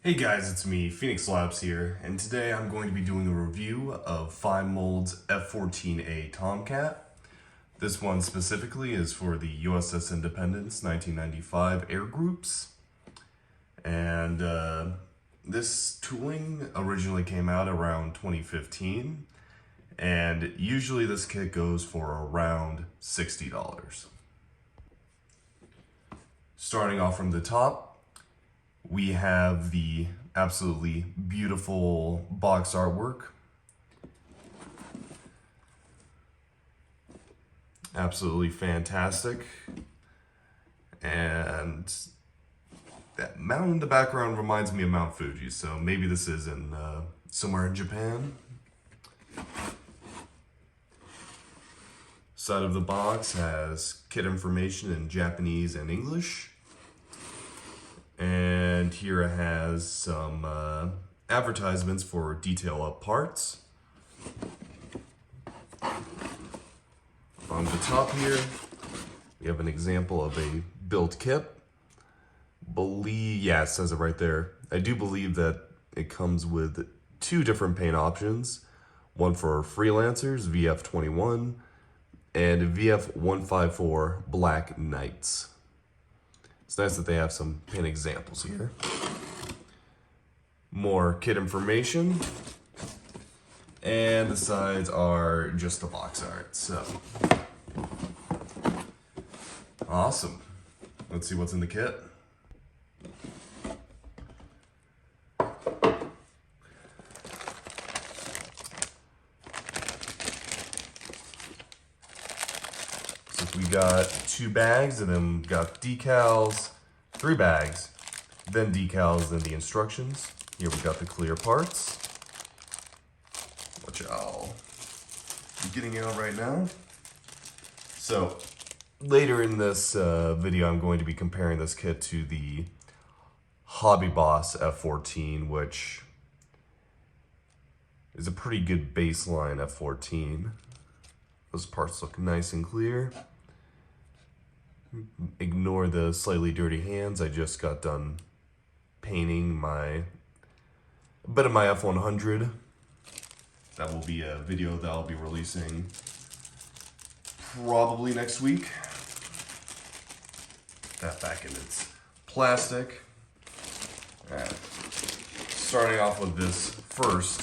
Hey guys, it's me, Phoenix Labs here, and today I'm going to be doing a review of Finemolds F-14A Tomcat. This one specifically is for the USS Independence 1995 air groups, and this tooling originally came out around 2015, and usually this kit goes for around $60. Starting off from the top, we have the absolutely beautiful box artwork. Absolutely fantastic. And that mountain in the background reminds me of Mount Fuji, so maybe this is in somewhere in Japan. Side of the box has kit information in Japanese and English. And here it has some advertisements for detail up parts. On the top here, we have an example of a build kit. Yeah, it says it right there. I do believe that it comes with two different paint options. One for freelancers, VF21, and VF154 Black Knights. It's nice that they have some paint examples here. More kit information. And the sides are just the box art, so. Awesome. Let's see what's in the kit. We got 2 bags, and then got decals, 3 bags, then decals, then the instructions. Here we got the clear parts, which I'll be getting out right now. So later in this video, I'm going to be comparing this kit to the Hobby Boss F-14, which is a pretty good baseline F-14. Those parts look nice and clear. Ignore the slightly dirty hands. I just got done painting a bit of my F100. That will be a video that I'll be releasing probably next week. That back in its plastic. Alright. Starting off with this first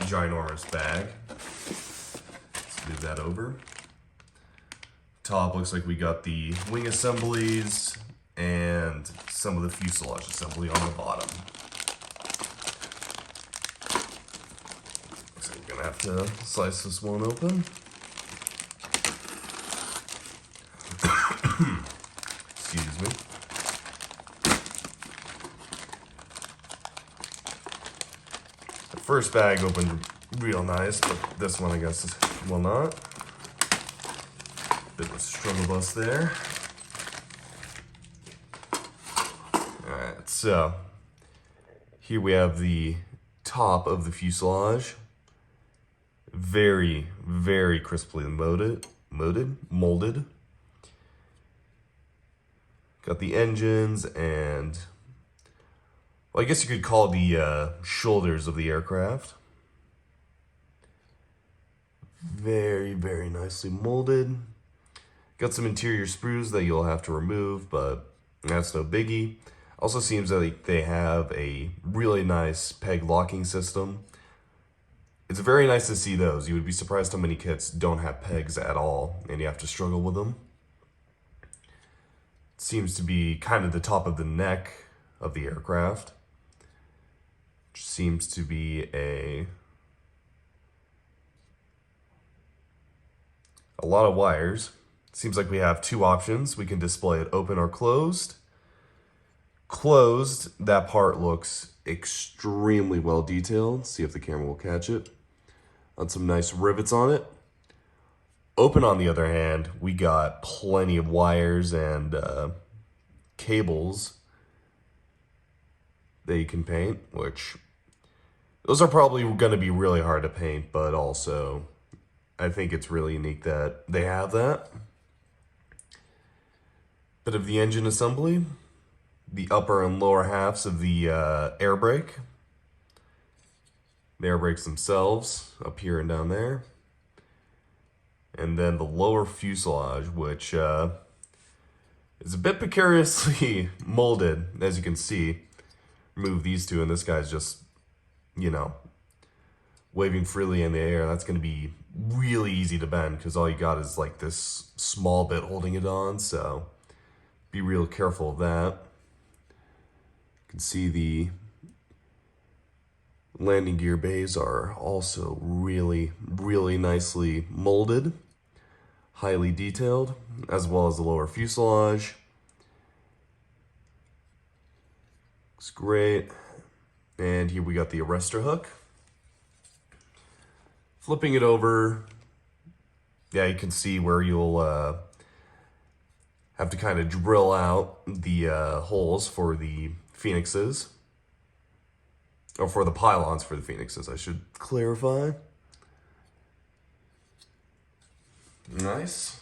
ginormous bag. Let's move that over. Top looks like we got the wing assemblies and some of the fuselage assembly on the bottom. Looks like we're gonna have to slice this one open. Excuse me. The first bag opened real nice, but this one I guess will not. Bit of a struggle bus there. Alright, so here we have the top of the fuselage. Very, very crisply molded. Got the engines and, well, I guess you could call the shoulders of the aircraft. Very, very nicely molded. Got some interior sprues that you'll have to remove, but that's no biggie. Also seems like they have a really nice peg locking system. It's very nice to see those. You would be surprised how many kits don't have pegs at all, and you have to struggle with them. It seems to be kind of the top of the neck of the aircraft, which seems to be a lot of wires. Seems like we have 2 options. We can display it open or closed. Closed, that part looks extremely well detailed. See if the camera will catch it. Got some nice rivets on it. Open, on the other hand, we got plenty of wires and cables that you can paint, which those are probably going to be really hard to paint, but also I think it's really unique that they have that. Bit of the engine assembly. the upper and lower halves of the air brake. The air brakes themselves, up here and down there. And then the lower fuselage, which is a bit precariously molded, as you can see. Remove these two, and this guy's just, you know, waving freely in the air. That's going to be really easy to bend because all you got is like this small bit holding it on, so be real careful of that. You can see the landing gear bays are also really, really nicely molded, highly detailed, as well as the lower fuselage. Looks great. And here we got the arrestor hook. Flipping it over, yeah, you can see where you'll have to kind of drill out the holes for the Phoenixes. Or for the pylons for the Phoenixes, I should clarify. Nice.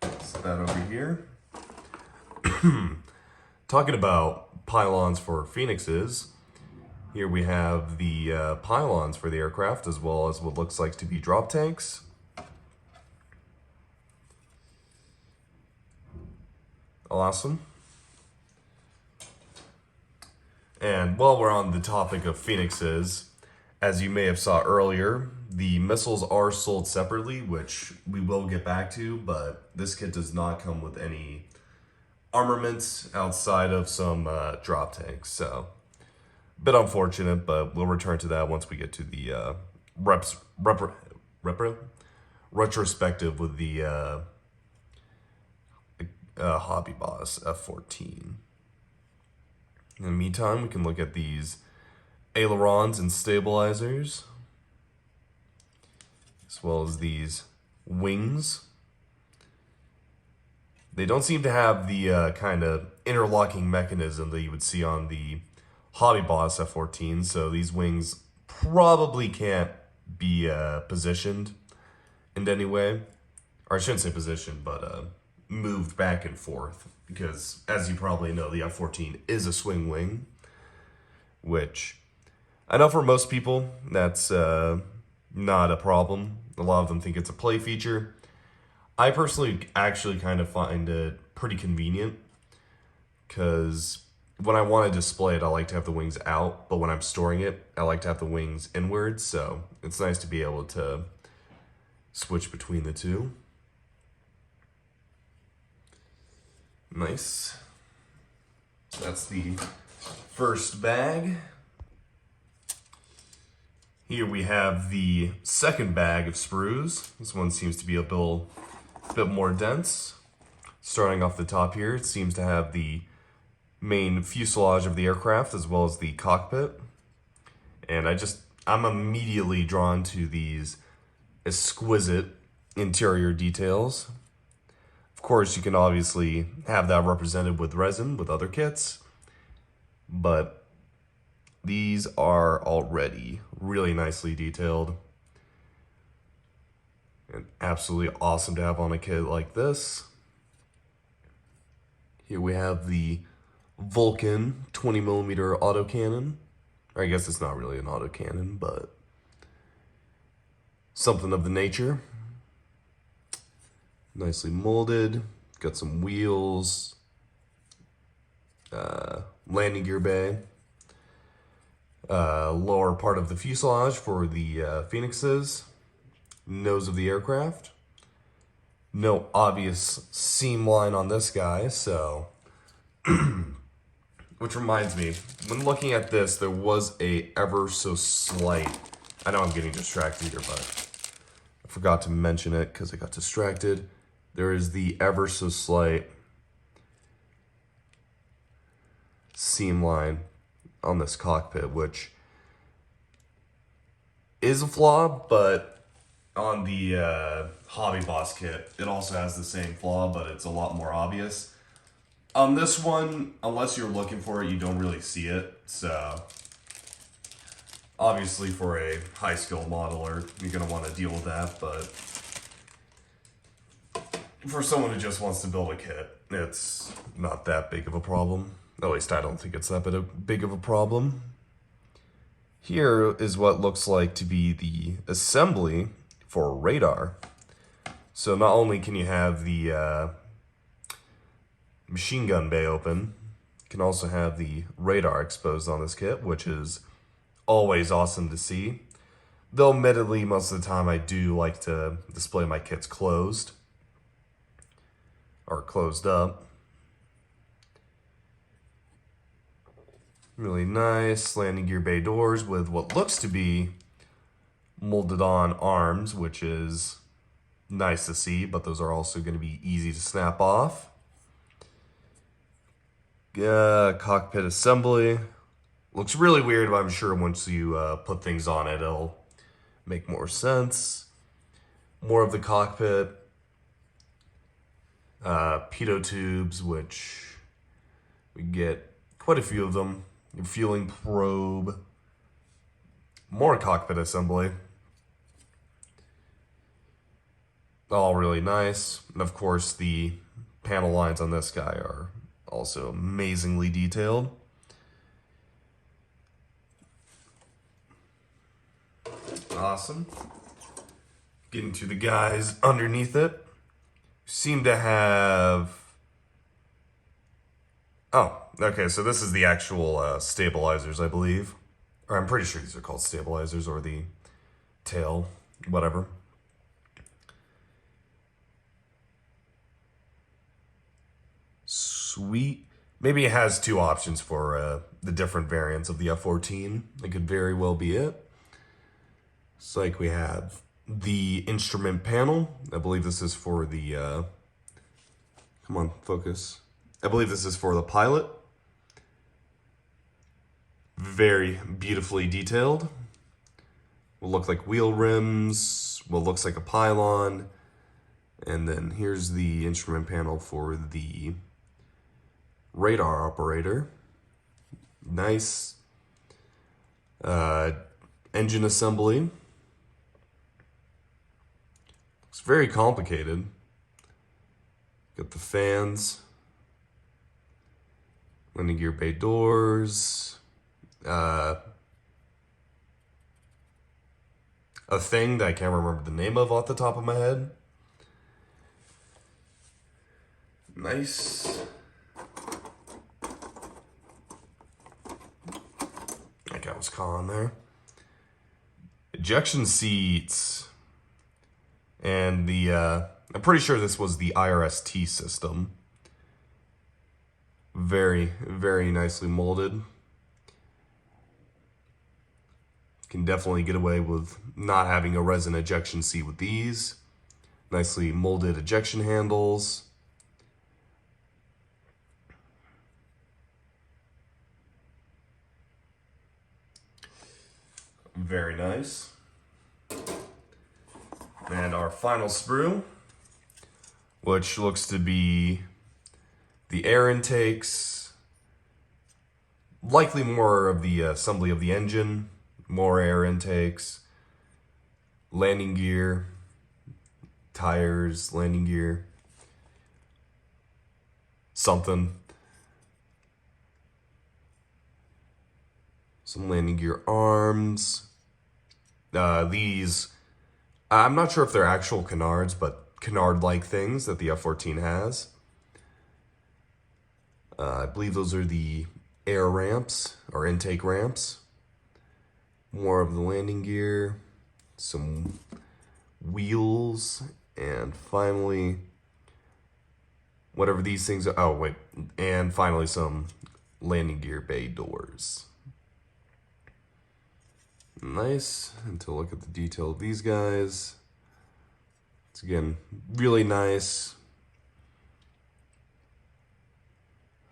Set that over here. Talking about pylons for Phoenixes, here we have the pylons for the aircraft, as well as what looks like to be drop tanks. Awesome. And while we're on the topic of Phoenixes, as you may have saw earlier, the missiles are sold separately, which we will get back to, but this kit does not come with any armaments outside of some drop tanks, so a bit unfortunate, but we'll return to that once we get to the retrospective with the Hobby Boss F-14. In the meantime, we can look at these ailerons and stabilizers, as well as these wings. They don't seem to have the kind of interlocking mechanism that you would see on the Hobby Boss F-14, so these wings probably can't be positioned in any way. Or I shouldn't say positioned, but moved back and forth. Because, as you probably know, the F-14 is a swing wing, which I know for most people that's not a problem. A lot of them think it's a play feature. I personally actually kind of find it pretty convenient because when I want to display it, I like to have the wings out, but when I'm storing it, I like to have the wings inwards, so it's nice to be able to switch between the two. Nice. So that's the first bag. Here we have the second bag of sprues. This one seems to be a bit more dense. Starting off the top here, it seems to have the main fuselage of the aircraft as well as the cockpit. And I'm immediately drawn to these exquisite interior details. Of course, you can obviously have that represented with resin with other kits, but these are already really nicely detailed and absolutely awesome to have on a kit like this. Here we have the Vulcan 20mm autocannon. I guess it's not really an autocannon, but something of the nature. Nicely molded, got some wheels, landing gear bay, lower part of the fuselage for the Phoenixes, nose of the aircraft. No obvious seam line on this guy, so which reminds me, when looking at this, there was a ever so slight, I know I'm getting distracted here, but I forgot to mention it because I got distracted. There is the ever so slight seam line on this cockpit, which is a flaw, but on the Hobby Boss kit, it also has the same flaw, but it's a lot more obvious. On this one, unless you're looking for it, you don't really see it, so obviously for a high skill modeler, you're going to want to deal with that, but for someone who just wants to build a kit, it's not that big of a problem. At least I don't think it's that big of a problem. Here is what looks like to be the assembly for radar. So not only can you have the machine gun bay open, you can also have the radar exposed on this kit, which is always awesome to see. Though admittedly, most of the time I do like to display my kits closed or closed up. Really nice landing gear bay doors with what looks to be molded on arms, which is nice to see, but those are also going to be easy to snap off. Cockpit assembly. Looks really weird, but I'm sure once you put things on it, it'll make more sense. More of the cockpit. Pitot tubes, which we get quite a few of them. Fueling probe. More cockpit assembly. All really nice. And of course, the panel lines on this guy are also amazingly detailed. Awesome. Getting to the guys underneath it. Seem to have... Oh, okay, so this is the actual stabilizers, I believe. Or I'm pretty sure these are called stabilizers, or the tail, whatever. Sweet. Maybe it has two options for the different variants of the F-14. It could very well be it. It's like we have the instrument panel. I believe this is for the... come on, focus. I believe this is for the pilot. Very beautifully detailed. Will look like wheel rims. What looks like a pylon. And then here's the instrument panel for the radar operator. Nice. Engine assembly. It's very complicated. Got the fans. Landing gear bay doors. A thing that I can't remember the name of off the top of my head. Nice. That guy was calling there. Ejection seats. And the, I'm pretty sure this was the IRST system. Very, very nicely molded. Can definitely get away with not having a resin ejection seat with these. Nicely molded ejection handles. Very nice. And our final sprue, which looks to be the air intakes, likely more of the assembly of the engine, more air intakes, landing gear, tires, landing gear, something. Some landing gear arms. These, I'm not sure if they're actual canards, but canard-like things that the F-14 has. I believe those are the air ramps, or intake ramps. More of the landing gear, some wheels, and finally, whatever these things are, oh wait, and finally some landing gear bay doors. Nice, and to look at the detail of these guys. It's again, really nice.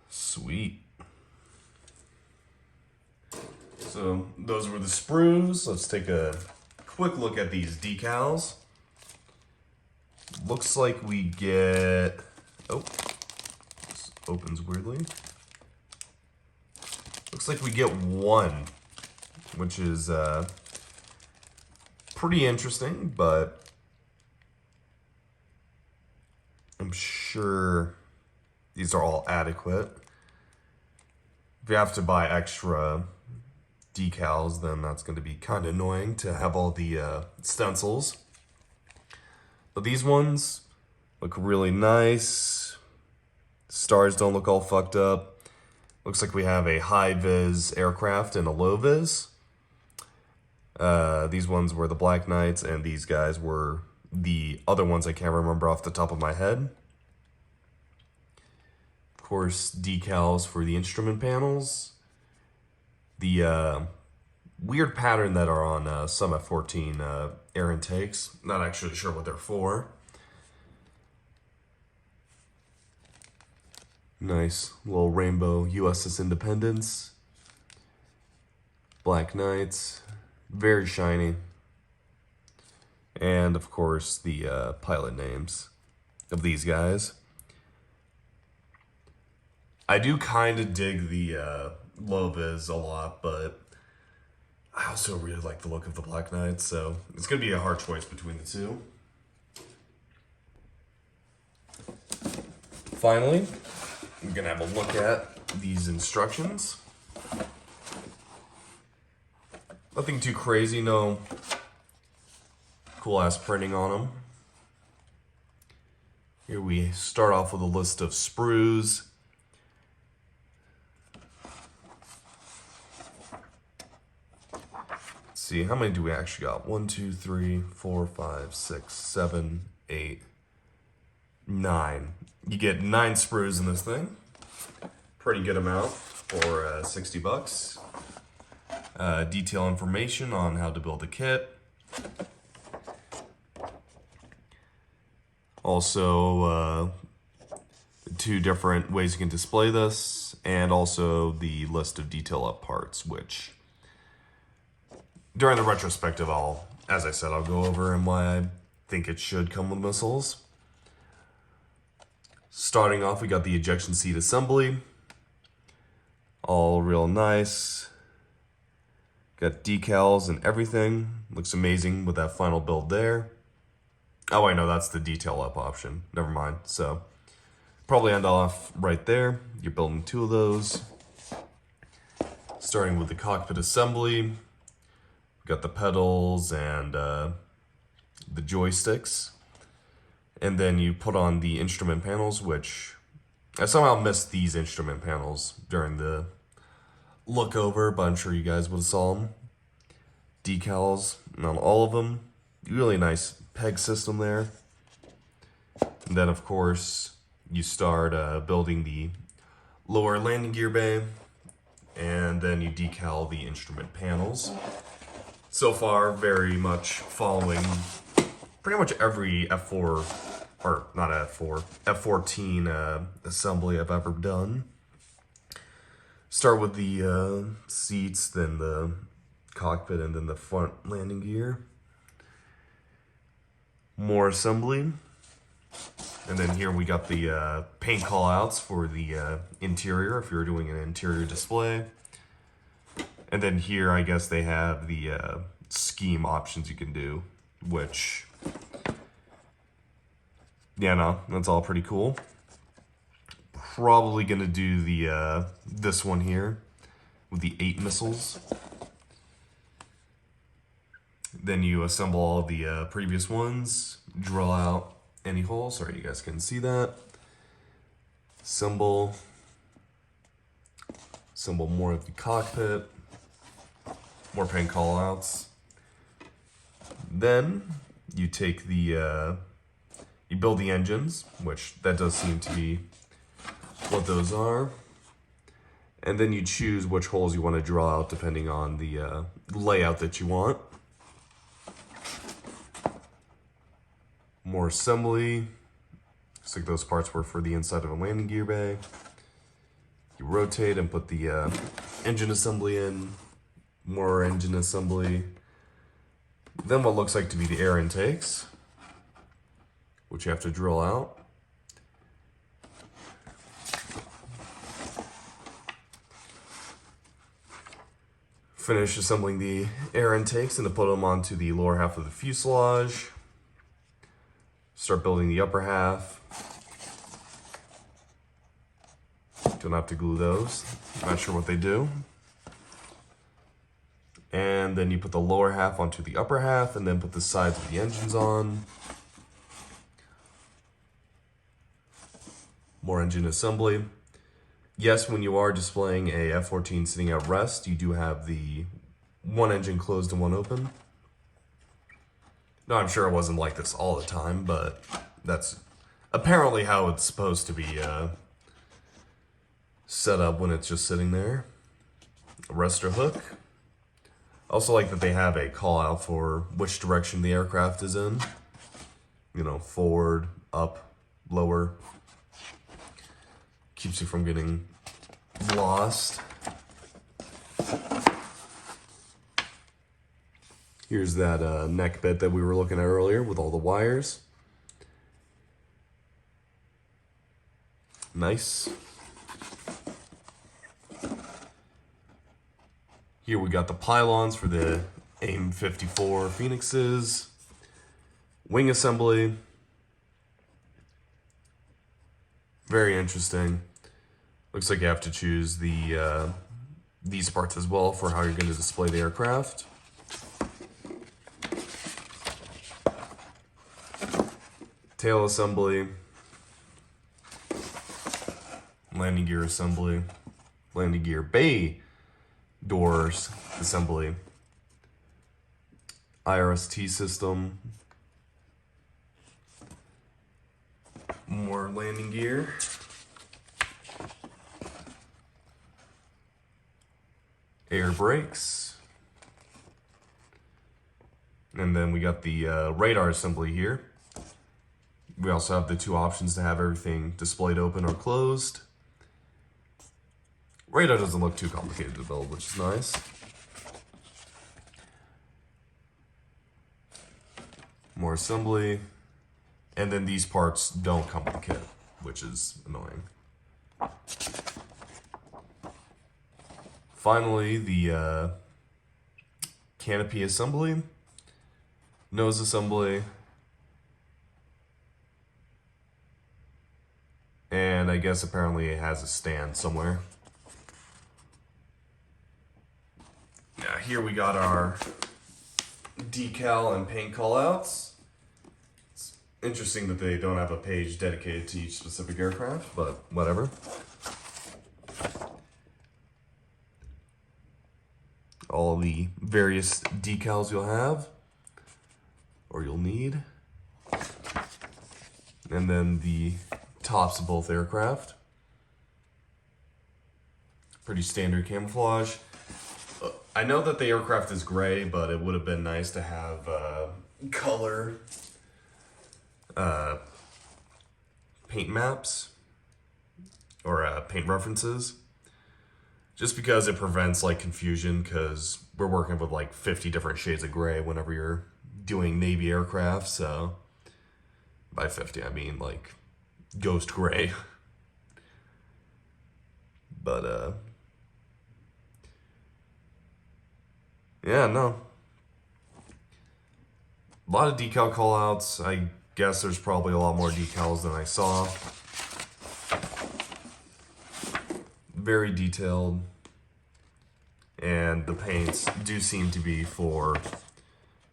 Sweet. So those were the sprues. Let's take a quick look at these decals. Looks like we get, oh, this opens weirdly. Looks like we get one, which is pretty interesting, but I'm sure these are all adequate. If you have to buy extra decals, then that's going to be kind of annoying to have all the stencils. But these ones look really nice. Stars don't look all fucked up. Looks like we have a high-vis aircraft and a low-vis. These ones were the Black Knights, and these guys were the other ones I can't remember off the top of my head. Of course, decals for the instrument panels. The weird pattern that are on some F-14 air intakes. Not actually sure what they're for. Nice little rainbow USS Independence. Black Knights. Very shiny. And of course the pilot names of these guys. I do kind of dig the low-vis a lot, but I also really like the look of the Black Knights, so it's going to be a hard choice between the two. Finally, we're going to have a look at these instructions. Nothing too crazy, no cool ass printing on them. Here we start off with a list of sprues. Let's see, how many do we actually got? 1, 2, 3, 4, 5, 6, 7, 8, 9. You get 9 sprues in this thing. Pretty good amount for 60 bucks. Detail information on how to build the kit. Also, 2 different ways you can display this, and also the list of detail up parts, which during the retrospective, as I said, I'll go over and why I think it should come with missiles. Starting off, we got the ejection seat assembly. All real nice. Got decals and everything. Looks amazing with that final build there. Oh, I know that's the detail up option. Never mind. So, probably end off right there. You're building 2 of those. Starting with the cockpit assembly. We got the pedals and the joysticks. And then you put on the instrument panels, which I somehow missed these instrument panels during the look over, but I'm sure you guys would have saw them. Decals on all of them. Really nice peg system there. And then, of course, you start building the lower landing gear bay, and then you decal the instrument panels. So far, very much following pretty much every F4, or not F4, F-14 assembly I've ever done. Start with the seats, then the cockpit, and then the front landing gear. More assembly. And then here we got the paint callouts for the interior, if you're doing an interior display. And then here, I guess they have the scheme options you can do, which, yeah, no, that's all pretty cool. Probably gonna do the this one here with the 8 missiles. Then you assemble all the previous ones, drill out any holes. Sorry, you guys can see that. Assemble more of the cockpit, more paint callouts. Then you take the you build the engines, which that does seem to be what those are. And then you choose which holes you want to draw out depending on the layout that you want. More assembly. Looks like those parts were for the inside of a landing gear bay. You rotate and put the engine assembly in. More engine assembly. Then what looks like to be the air intakes, which you have to drill out. Finish assembling the air intakes and to put them onto the lower half of the fuselage. Start building the upper half. To Gonna have to glue those. Not sure what they do. And then you put the lower half onto the upper half, and then put the sides of the engines on. More engine assembly. Yes, when you are displaying a F-14 sitting at rest, you do have the one engine closed and one open. Now, I'm sure it wasn't like this all the time, but that's apparently how it's supposed to be set up when it's just sitting there. Arrestor hook. Also like that they have a call out for which direction the aircraft is in. You know, forward, up, lower. Keeps you from getting lost. Here's that neck bit that we were looking at earlier with all the wires. Nice. Here we got the pylons for the AIM-54 Phoenixes. Wing assembly. Very interesting. Looks like you have to choose the these parts as well for how you're going to display the aircraft. Tail assembly. Landing gear assembly. Landing gear bay doors assembly. IRST system. More landing gear. Air brakes. And then we got the radar assembly here. We also have the two options to have everything displayed open or closed. Radar doesn't look too complicated to build, which is nice. More assembly. And then these parts don't come with the kit, which is annoying. Finally, the canopy assembly, nose assembly, and I guess apparently it has a stand somewhere. Now here we got our decal and paint callouts. It's interesting that they don't have a page dedicated to each specific aircraft, but whatever. All the various decals you'll have, or you'll need. And then the tops of both aircraft. Pretty standard camouflage. I know that the aircraft is gray, but it would have been nice to have color paint maps or paint references. Just because it prevents like confusion, because we're working with like 50 different shades of gray whenever you're doing Navy aircraft. So by 50, I mean like ghost gray. But yeah, no. A lot of decal callouts. I guess there's probably a lot more decals than I saw. Very detailed, and the paints do seem to be for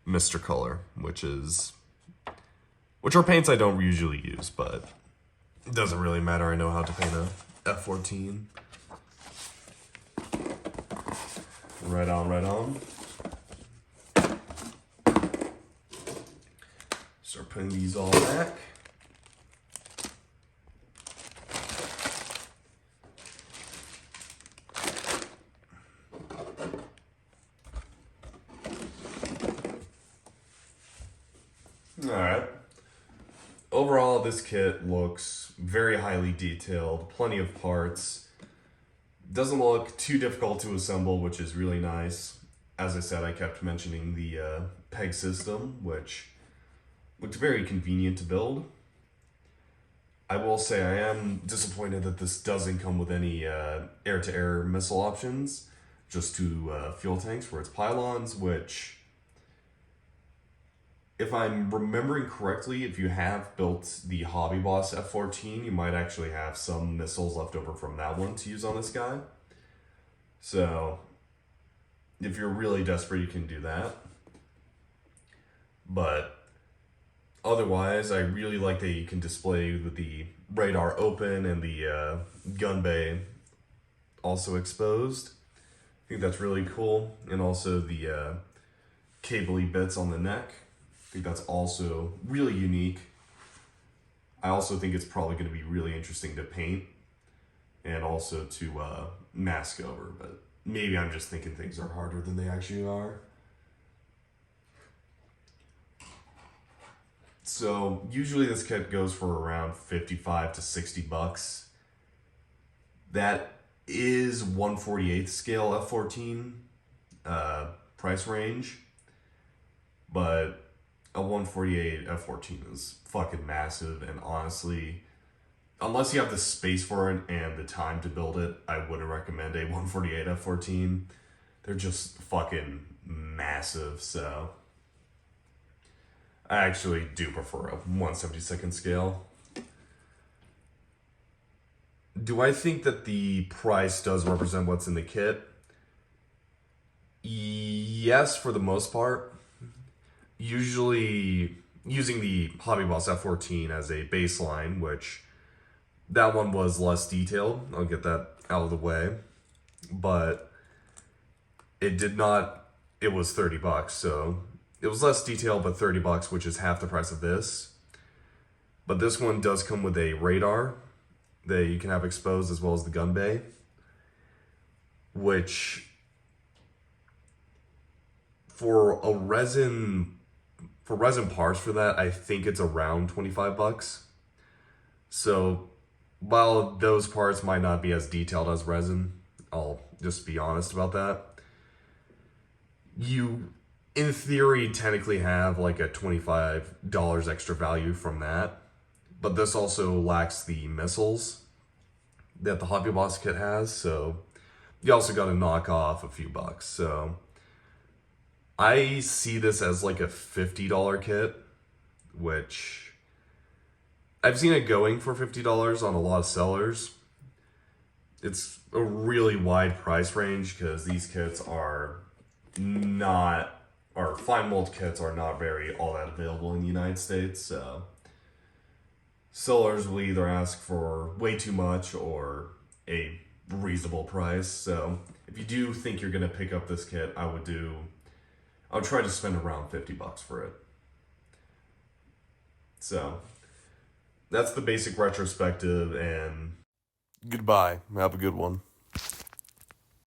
Mr. Color, which are paints I don't usually use, but it doesn't really matter. I know how to paint a F-14. Right on, right on. Start putting these all back. Alright. Overall, this kit looks very highly detailed, plenty of parts. Doesn't look too difficult to assemble, which is really nice. As I said, I kept mentioning the peg system, which looked very convenient to build. I will say I am disappointed that this doesn't come with any air-to-air missile options, just two fuel tanks for its pylons, which if I'm remembering correctly, if you have built the Hobby Boss F-14, you might actually have some missiles left over from that one to use on this guy. So, if you're really desperate, you can do that. But otherwise, I really like that you can display with the radar open and the gun bay also exposed. I think that's really cool. And also the cable-y bits on the neck. I think that's also really unique. I also think it's probably going to be really interesting to paint and also to mask over, but maybe I'm just thinking things are harder than they actually are. So usually this kit goes for around 55 to 60 bucks. That is 1/48 scale F-14 price range, but a 1/48 F-14 is fucking massive, and honestly, unless you have the space for it and the time to build it, I wouldn't recommend a 1/48 F-14. They're just fucking massive, so I actually do prefer a 1/72 scale. Do I think that the price does represent what's in the kit? Yes, for the most part. Usually using the Hobby Boss F-14 as a baseline, which that one was less detailed. I'll get that out of the way. But it did not, it was 30 bucks. So it was less detailed, but 30 bucks, which is half the price of this. But this one does come with a radar that you can have exposed as well as the gun bay, which for resin parts for that, I think it's around 25 bucks. So while those parts might not be as detailed as resin, I'll just be honest about that. You, in theory, technically have like a $25 extra value from that. But this also lacks the missiles that the Hobby Boss kit has, so you also got to knock off a few bucks. So I see this as like a $50 kit, which I've seen it going for $50 on a lot of sellers. It's a really wide price range because these kits are not, or Finemold kits are not very all that available in the United States, so sellers will either ask for way too much or a reasonable price. So if you do think you're gonna pick up this kit, I'll try to spend around 50 bucks for it. So that's the basic retrospective, and goodbye. Have a good one.